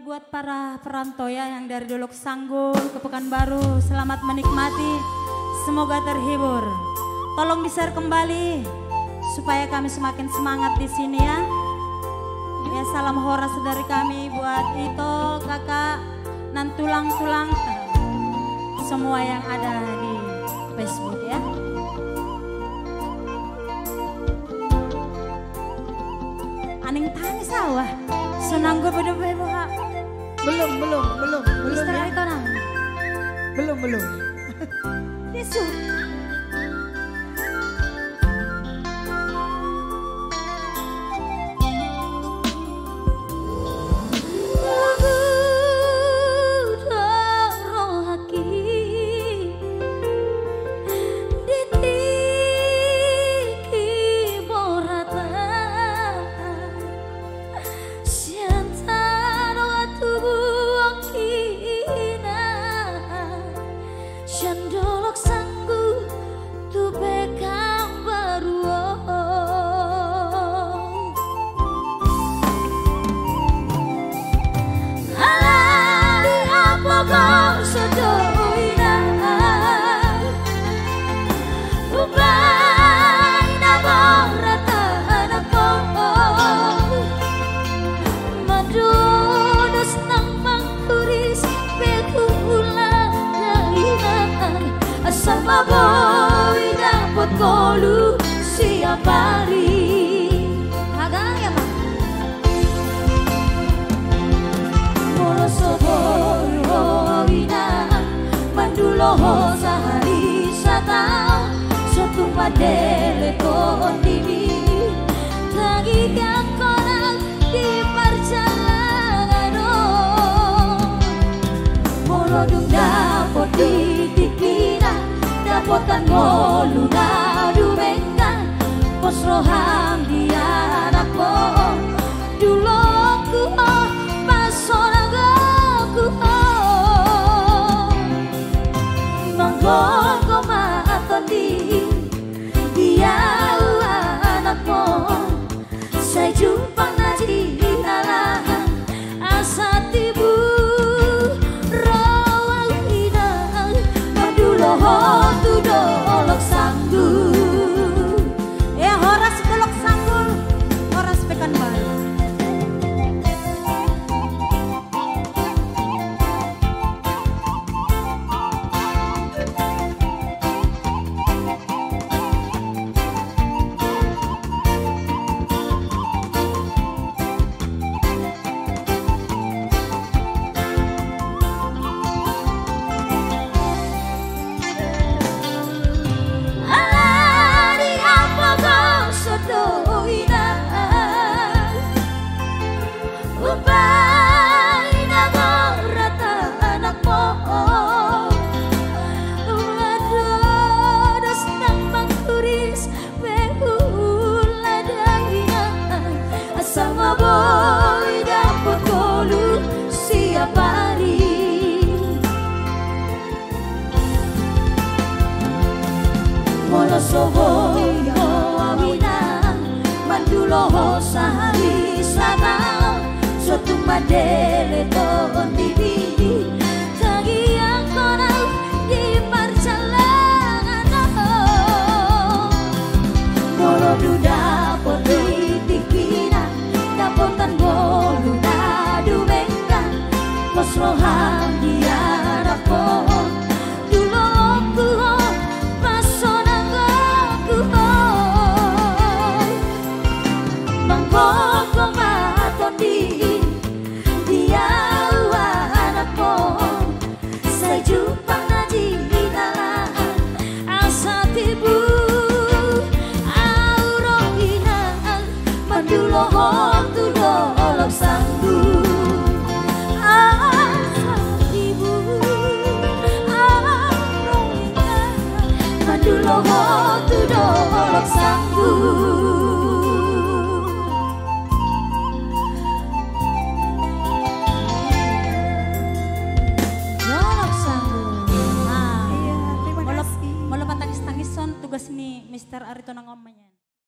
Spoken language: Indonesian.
buat para perantau ya yang dari Dolok Sanggul ke Pekanbaru, selamat menikmati, semoga terhibur. Tolong di-share kembali supaya kami semakin semangat di sini ya. Ya, salam horas dari kami buat Ito, kakak, nan tulang-tulang semua yang ada di Facebook ya. Aning tanya sawah, senang gue beda-beda. Belum Istirahat ya. itu nang. Belum. Tisu. Dolok Sanggul tu Pekanbaru. Alari apa kau sedoina Ubai na borata anakku Madudus nang mangkuris Pekulah sama boy dapat kolu siap hari agang ya bang molo sobor hoina mandulo sehari satau sotung padele kondini lagi gak korang di perjalanan molo dung dapat dapotan ngolu ngadu bengkan pos roham dia anakku dulu ku pasona ku manggon ko maaton dia anakku saya jumpa ngaji alahan asa tibu rawalina maduloh Dolok Sanggul Ya horas Dolok Sanggul, horas Pekanbaru. Soboy awina mandulo sehari sana sotung madele ton tibi tagi yang korang di perjalanan molo duda politikina dapotan bolu nadu bengkan pos roham dia rapor Lohong